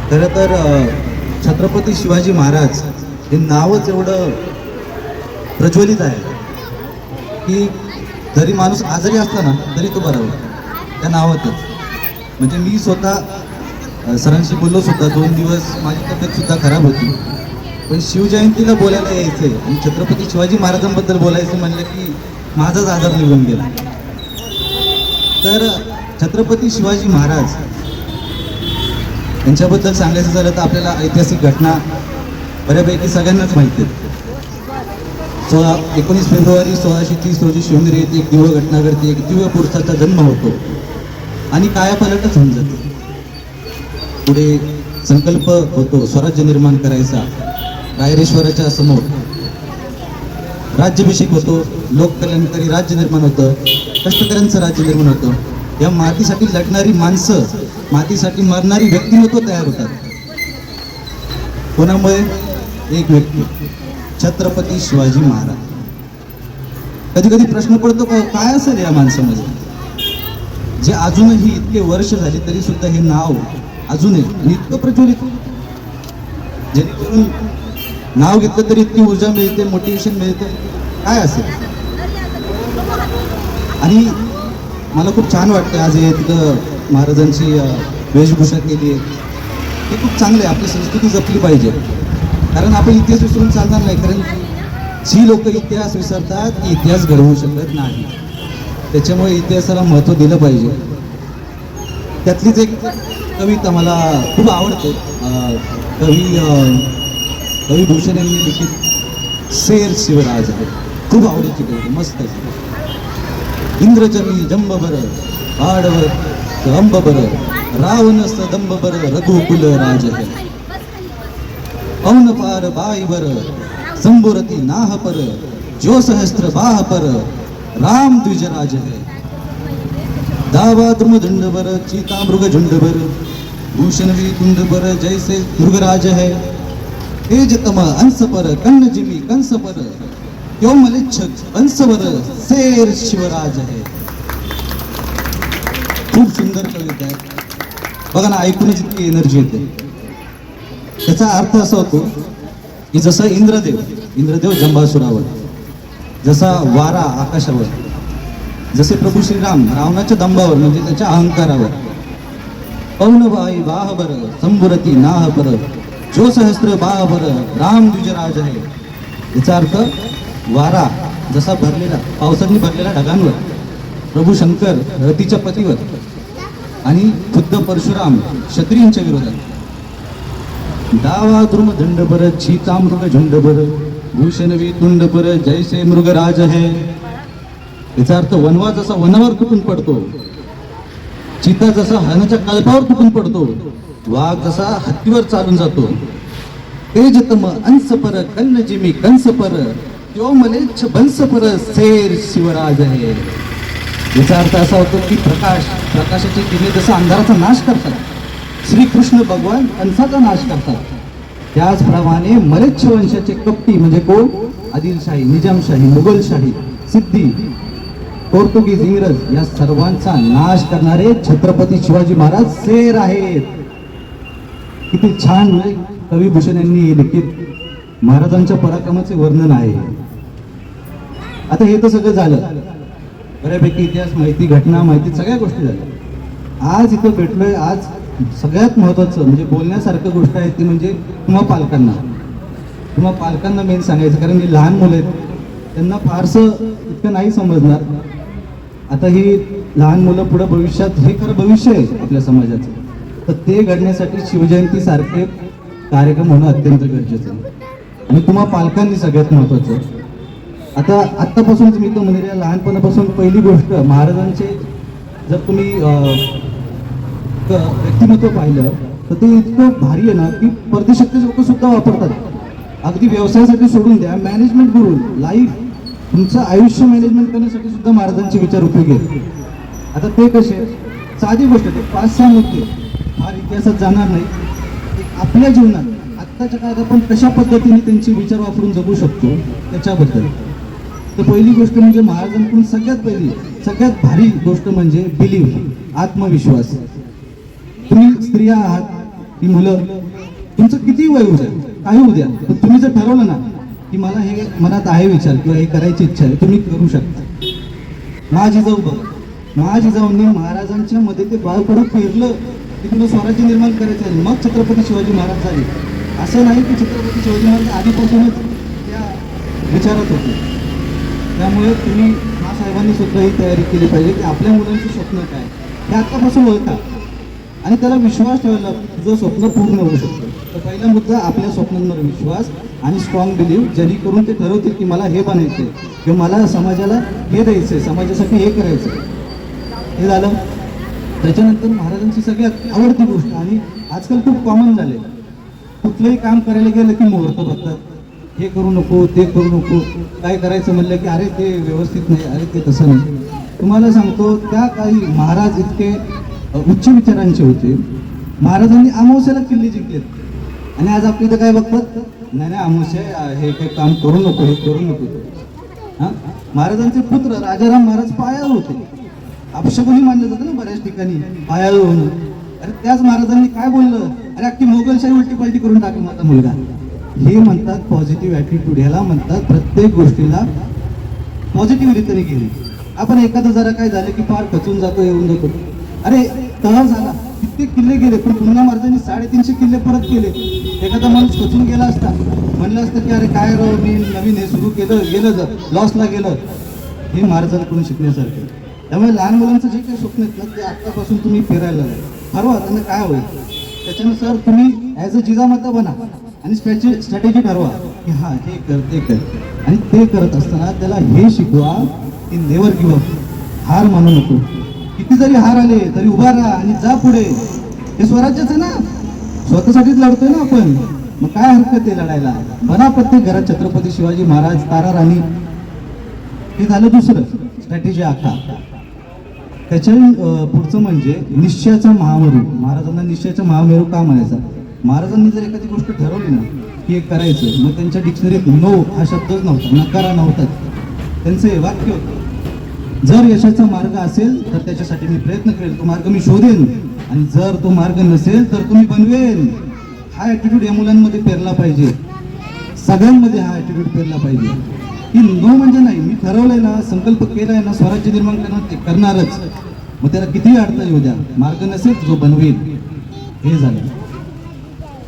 खरं तर छत्रपती शिवाजी महाराज हे नावच एवढं प्रज्वलित आहे की जरी माणूस आजारी असला ना तरी तो बरा होतो त्या नावातच. म्हणजे मी स्वतः सरांशी बोललो सुद्धा 2 दिवस माझी तब्येत सुद्धा खराब होती, पण शिवजयंतीला बोलायला यायचं आणि छत्रपती शिवाजी महाराजांबद्दल बोलायचं म्हणलं की माझाच आजार निघून गेला. तर छत्रपती शिवाजी महाराज यांच्याबद्दल सांगायचं झालं तर आपल्याला ऐतिहासिक घटना बऱ्यापैकी सगळ्यांनाच माहिती आहे. 19 फेब्रुवारी 1630 रोजी शिवनेरी येथे एक दिव्य घटना घडते. एक दिव्य पुरुषाचा जन्म होतो आणि कायापालटच होऊन जाते. पुढे संकल्प होतो स्वराज्य निर्माण करायचा. रायरेश्वराच्या समोर राज्याभिषेक होतो. लोककल्याणकारी राज्य निर्माण होतं. कष्टकऱ्यांचं राज्य निर्माण होतं. या मातीसाठी लढणारी माणसं, मातीसाठी मरणारी व्यक्तिमत्व तयार होतात. कोणामुळे? एक व्यक्ती, छत्रपती शिवाजी महाराज. कधी कधी प्रश्न पडतो काय असेल या माणसामध्ये जे अजूनही इतके वर्ष झाले तरी सुद्धा हे नाव अजूनही इतकं प्रज्वलित, जेणेकरून नाव घेतलं तरी इतकी ऊर्जा मिळते, मोटिवेशन मिळतं. काय असेल? आणि मला खूप छान वाटतं आज हे तिथं महाराजांची वेशभूषा केली आहे. हे खूप चांगलं आहे. आपली संस्कृती जपली पाहिजे, कारण आपण इतिहास विसरून चालणार नाही. कारण जी लोक इतिहास विसरतात ती इतिहास घडवू शकत नाही. त्याच्यामुळे इतिहासाला महत्त्व दिलं पाहिजे. त्यातलीच एक कविता मला खूप आवडते. कवी भूषण यांनी लिखित शेर शिवराज आहे. खूप आवडीची कविता, मस्त आहे. इंद्रजनी जंबबर आडवर अंबबर रावणस दंबबर रघुकुल राज है. पवन पार बाईवर संबुरती नाह पर जो सहस्त्र बाह पर राम द्विजराज है. दावा द्रुम झुंडबर चीता मृग झुंडबर भूषणवी कुंडबर जैसे मृगराज है. तेजतम अंश पर कन्न जिमी कंस पर क्यों मलिच्छक अंशवर शेर शिवराज है. खूप सुंदर कविता आहे. बघा ना, ऐकूनच इतकी एनर्जी येते. त्याचा अर्थ असा होतो की जसं इंद्रदेव जंबासुरावर, जसा वारा आकाशावर, जसे प्रभू श्रीराम रावणाच्या दंबावर म्हणजे त्याच्या अहंकारावर. पौनबाई बाहबर संबुरती नाहपर जो सहस्त्र बाहबर राम द्विजराज आहे. याचा अर्थ वारा जसा भरलेला, पावसाने भरलेल्या ढगांवर, प्रभू शंकर रतीच्या पतीवर आणि खुद्द परशुराम क्षत्रियांच्या विरोधात. डावा द्रुम दंडबर चीता मृग झुंडबर भूषणवी तुंडबर जैसे मृगराज है. याचा अर्थ वनवा जसा वनावर तुटून पडतो, चिता जसा हरणाच्या कल्पावर तुटून पडतो, वाघ जसा हत्तीवर चालून जातो. तेजतम अंश पर कन्न जिमी कंस पर क्यों मलेच्छ बंस पर शेर शिवराज है. याचा अर्थ असा होतो की प्रकाशाची किरणे जसं अंधाराचा नाश करतात, श्रीकृष्ण भगवान कंसाचा नाश करतात, त्याचप्रमाणे मलेच्छ वंशाचे कपटी म्हणजे कोण? आदिलशाही, निजामशाही, मुघलशाही, सिद्धी, पोर्तुगीज, इंग्रज या सर्वांचा नाश करणारे छत्रपती शिवाजी महाराज शेर आहेत. किती छान कवी भूषण यांनी लिखित महाराजांच्या पराक्रमाचे वर्णन आहे. आता हे तर सगळं झालं, बऱ्यापैकी इतिहास माहिती, घटना माहिती, सगळ्या गोष्टी झाल्या. आज इथं भेटलोय. आज सगळ्यात महत्त्वाचं म्हणजे बोलण्यासारखं गोष्ट आहे ती म्हणजे तुम्हा पालकांना मेन सांगायचं. कारण ही लहान मुलं आहेत, त्यांना फारसं इतकं नाही समजणार. आता ही लहान मुलं पुढं भविष्यात, हे खरं भविष्य आहे आपल्या समाजाचं, तर ते घडण्यासाठी शिवजयंती सारखे कार्यक्रम होणं अत्यंत गरजेचं आहे. आणि तुम्हा पालकांनी सगळ्यात महत्त्वाचं. आता आत्तापासूनच मी तर म्हणजे लहानपणापासून पहिली गोष्ट महाराजांचे जर तुम्ही व्यक्तिमत्व पाहिलं तर ते इतकं भारी आहे ना की परदेशातले लोक सुद्धा वापरतात. अगदी व्यवसायासाठी सोडून द्या, मॅनेजमेंट करून लाईफ तुमचं आयुष्य मॅनेजमेंट करण्यासाठी सुद्धा महाराजांचे विचार उपयोगी आहेत. आता ते कसे? साधी गोष्ट आहे, 5-6 मुद्दे, फार इतिहासात जाणार नाही. आपल्या जीवनात आत्ताच्या काळात आपण कशा पद्धतीने त्यांचे विचार वापरून जगू शकतो त्याच्याबद्दल. तर पहिली गोष्ट म्हणजे महाराजांकडून सगळ्यात भारी गोष्ट म्हणजे बिलीव्ह, आत्मविश्वास. तुम्ही स्त्रिया आहात, ही मुलं, तुमचं किती वय होऊ द्या, काही होऊ द्या, पण तुम्ही जर ठरवलं ना की मला हे मनात आहे विचार किंवा हे करायची इच्छा आहे, तुम्ही करू शकता. माझी जाऊ बघ, माझी जाऊनी महाराजांच्या मध्ये ते बाळकडं पेरलं की तुला स्वराज्य निर्माण करायचं आहे, मग छत्रपती शिवाजी महाराज झाले. असं नाही की छत्रपती शिवाजी महाराज आधीपासूनच त्या विचारात होते. त्यामुळे तुम्ही साहेबांनी सुद्धा ही तयारी केली पाहिजे की आपल्या मुलांचं स्वप्न काय हे आत्तापासून ओळखा आणि त्याला विश्वास ठेवायला, तुझं स्वप्न पूर्ण होऊ शकतं. तर पहिला मुद्दा आपल्या स्वप्नांवर विश्वास आणि स्ट्रॉंग बिलीव्ह, जेणेकरून ते ठरवतील की मला हे बनायचं आहे किंवा मला समाजाला हे द्यायचं आहे, समाजासाठी हे करायचं आहे. हे झालं. त्याच्यानंतर महाराजांची सगळ्यात आवडती गोष्ट आणि आजकाल खूप कॉमन झाले, कुठलंही काम करायला गेलं की मुहूर्त बघतात, हे करू नको ते करू नको, काय करायचं म्हणलं की अरे ते व्यवस्थित नाही, अरे ते तसं नाही. तुम्हाला सांगतो त्या काळी महाराज इतके उच्च विचारांचे होते, महाराजांनी अमावस्याला किल्ले जिंकलेत. आणि आज आपली इथं काय बघतात, नाही नाही अमावस्या हे काही काम करू नको, हे करू नको. हां, महाराजांचे पुत्र राजाराम महाराज पायाळू होते, अपशकुनी मानलं जातं ना बऱ्याच ठिकाणी पायाळू होणं. अरे त्याच महाराजांनी काय बोललं, अरे अख्खी मोगलशाही उलटी पलटी करून टाकली माझा मुलगा. हे म्हणतात पॉझिटिव्ह ॲटिट्यूड, ह्याला म्हणतात प्रत्येक गोष्टीला पॉझिटिव्ह रीतीने गेली. आपण एखादं जरा काय झालं की फार खचून जातो, येऊन जातो, अरे तह झाला, कित्येक किल्ले गेले पण पुन्हा महाराजांनी 350 किल्ले परत केले. एखादा माणूस खचून गेला असता, म्हणलं असतं की अरे काय राव मी नवीन हे सुरू केलं, गेलं लॉसला गेलं. हे महाराजांकडून शिकण्यासारखं. त्यामुळे लहान मुलांचं जे काही स्वप्न आहेत ना ते आत्तापासून तुम्ही फिरायला ठरवा त्यांना काय होईल, त्याच्यानुसार तुम्ही ॲज अ जिजामाता बना आणि स्ट्रॅटेजी ठरवा की हां हे कर ते कर. आणि ते करत असताना त्याला हे शिकवा की नेवर गिव्ह अप, हार मानू नको. किती जरी हार आले तरी उभा राहा आणि जा पुढे. हे स्वराज्यच आहे ना, स्वतःसाठीच लढतोय ना आपण, मग काय हरकत आहे लढायला. बना प्रत्येक घरात छत्रपती शिवाजी महाराज, तारा राणी. हे झालं दुसरं स्ट्रॅटेजी आखा. त्याच्या पुढचं म्हणजे निश्चयाचा महामेरू. महाराजांना निश्चयाचा महामेरू का म्हणायचा, महाराजांनी जर एखादी गोष्ट ठरवली ना की हे करायचं, मग त्यांच्या डिक्शनरीत नो हा शब्दच नव्हता, नकारा नव्हताच. त्यांचं हे वाक्य होतं, जर यशाचा मार्ग असेल तर त्याच्यासाठी मी प्रयत्न करेल, तो मार्ग मी शोधेन, आणि जर तो मार्ग नसेल तर तुम्ही बनवेन. हा ॲटिट्यूड या मुलांमध्ये पेरला पाहिजे, सगळ्यांमध्ये हा ॲटिट्यूड पेरला पाहिजे की नो म्हणजे नाही, मी ठरवलंय ना, संकल्प केलाय ना, स्वराज्य निर्माण करणार ते करणारच. मग त्याला कितीही अडथळा येऊ द्या, मार्ग नसेल जो बनवेल. हे झालं.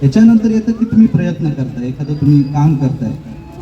त्याच्यानंतर येतं की तुम्ही प्रयत्न करताय, एखादं तुम्ही काम करताय,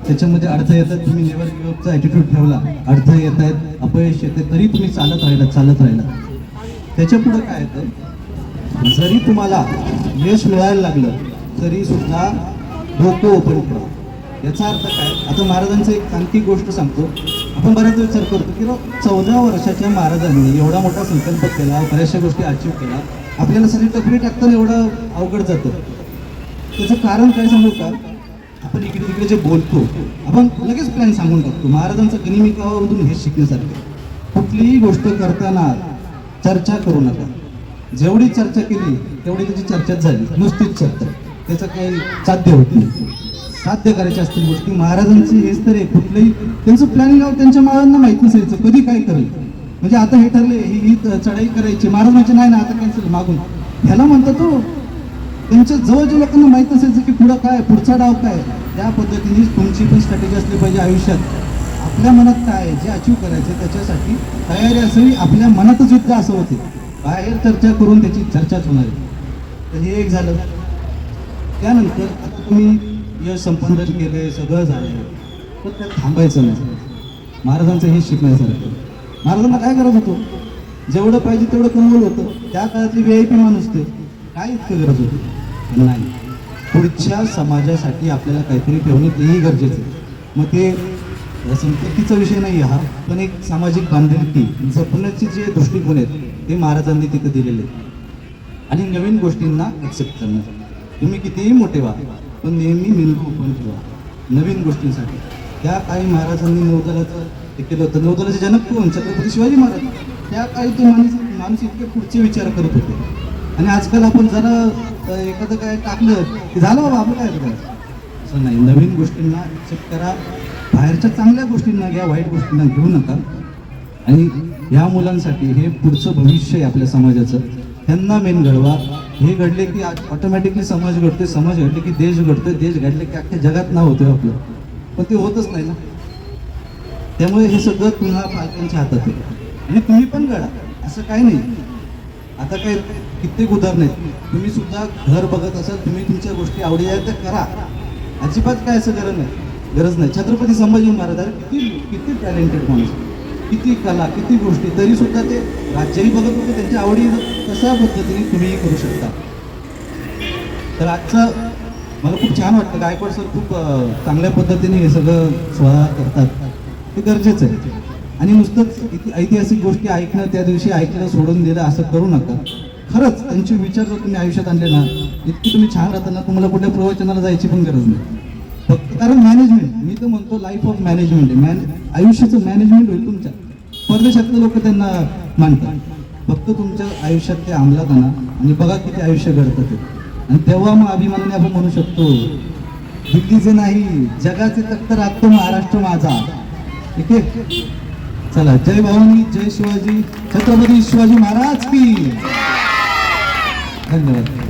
त्याच्यामध्ये अडथळे येतात, तुम्ही नेव्हर गिव्ह अपचा ॲटिट्यूड ठेवला, अडथळे येत आहेत, अपयश येते, तरी तुम्ही चालत राहिला. त्याच्या पुढे काय येतं, जरी तुम्हाला यश मिळायला लागलं तरी सुद्धा डोकं ओपन ठेवा. याचा अर्थ काय, आता महाराजांचं एक आणखी गोष्ट सांगतो. आपण बऱ्याच विचार करतो की 14 वर्षाच्या महाराजांनी एवढा मोठा संकल्प केला, बऱ्याचशा गोष्टी अचीव्ह केला, आपल्याला सगळी टपरी टाकताना एवढं अवघड जातं. त्याचं कारण काय सांगू का, आपण इकडे तिकडे जे बोलतो आपण लगेच प्लॅन सांगून टाकतो. महाराजांचं गनिमिकावामधून हे शिकण्यासारखं, कुठलीही गोष्ट करताना चर्चा करू नका. जेवढी चर्चा केली तेवढी त्याची चर्चाच झाली, नुसतीच चर्चा, त्याचं काही साध्य होत नाही. साध्य करायच्या असतील गोष्टी, महाराजांची हेच तर आहे, कुठलंही त्यांचं प्लॅनिंग त्यांच्या महाराजांना माहीत नसायचं कधी काय करेल. म्हणजे आता हे ठरले ही चढाई करायची, महाराज म्हणजे नाही ना आता कॅन्सल मागून, ह्याला म्हणतात तो. त्यांच्या जवळच्या लोकांना माहीत नसायचं की पुढं काय, पुढचा डाव काय. त्या पद्धतीने तुमची पण स्ट्रॅटेजी असली पाहिजे आयुष्यात. आपल्या मनात काय जे अचीव करायचं त्याच्यासाठी तयारी असावी. आपल्या मनातच युद्ध असं होते, बाहेर चर्चा करून त्याची चर्चाच होणार आहे. तर हे एक झालं. त्यानंतर आता तुम्ही यश संपादन केले, सगळं झालं, तर त्यात थांबायचं नाही. महाराजांचं हे शिकण्यासारखं. महाराजांना काय करत होतो, जेवढं पाहिजे तेवढं कमवलं होतं. त्या काळातली VIP माणूस ते काय इतकं गरज होती नाही. पुढच्या समाजासाठी आपल्याला काहीतरी ठेवणे तेही गरजेचं आहे. मग ते संपत्तीचा विषय नाही हा, पण एक सामाजिक बांधिलकी जपण्याचे जे दृष्टिकोन आहेत ते महाराजांनी तिथं दिलेले. आणि नवीन गोष्टींना ॲक्सेप्ट करणं. तुम्ही कितीही मोठे व्हा पण नेहमी मेंदू ओपन ठेवा नवीन गोष्टींसाठी. त्या काळी महाराजांनी नौदलाचं हे केलं होतं. नौदलाचे जनक कोण, छत्रपती शिवाजी महाराज. त्या काळी तो माणूस इतके पुढचे विचार करत होते. आणि आजकाल आपण जरा एखादं काय टाकलं की झालं बाबा आपलं काय करायचं, असं नाही. नवीन गोष्टींना ॲक्सेप्ट करा, बाहेरच्या चांगल्या गोष्टींना घ्या, वाईट गोष्टींना घेऊ नका. आणि ह्या मुलांसाठी हे पुढचं भविष्य आहे आपल्या समाजाचं, त्यांना मेन घडवा. हे घडले की ऑटोमॅटिकली समाज घडतोय, समाज घडले की देश घडतोय, देश घडले की अख्ख्या जगात नाव होतोय आपलं. पण ते होतच नाही ना. त्यामुळे हे सगळं तुम्हाला पालकांच्या हातात आहे आणि तुम्ही पण घडा, असं काही नाही. आता काय कित्येक उदाहरण आहेत. तुम्ही सुद्धा घर बघत असाल, तुम्ही तुमच्या गोष्टी आवडी आहेत तर करा, अजिबात काय असं गरज नाही. छत्रपती संभाजी महाराज अरे किती किती टॅलेंटेड माणूस, किती कला, किती गोष्टी, तरी सुद्धा ते राज्यही बघत होते, त्यांच्या आवडी तशा पद्धतीने तुम्हीही करू शकता. तर आजचं मला खूप छान वाटतं. गायकवाड सर खूप चांगल्या पद्धतीने हे सगळं सोहळा करतात, ते गरजेचं आहे. आणि नुसतंच ऐतिहासिक गोष्टी ऐकणं, त्या दिवशी ऐकलं सोडून दिलं असं करू नका. खरंच त्यांचे विचार जर तुम्ही आयुष्यात आणले ना, इतकी तुम्ही छान राहता ना, तुम्हाला कुठल्या प्रवचनाला जायची पण गरज नाही. फक्त कारण मॅनेजमेंट, मी तर म्हणतो लाईफ ऑफ मॅनेजमेंट आहे. आयुष्याचं मॅनेजमेंट होईल तुमच्या. परदेशातले लोक त्यांना मानतात, फक्त तुमच्या आयुष्यात ते अंमलात आणा आणि बघा किती आयुष्य घडतं ते. आणि तेव्हा मग अभिमानाने आपण म्हणू शकतो, दिल्लीचे नाही जगाचे तख्त राखतो महाराष्ट्र माझा. ठीक आहे, चला, जय भवानी, जय शिवाजी, छत्रपती शिवाजी महाराज की. धन्यवाद.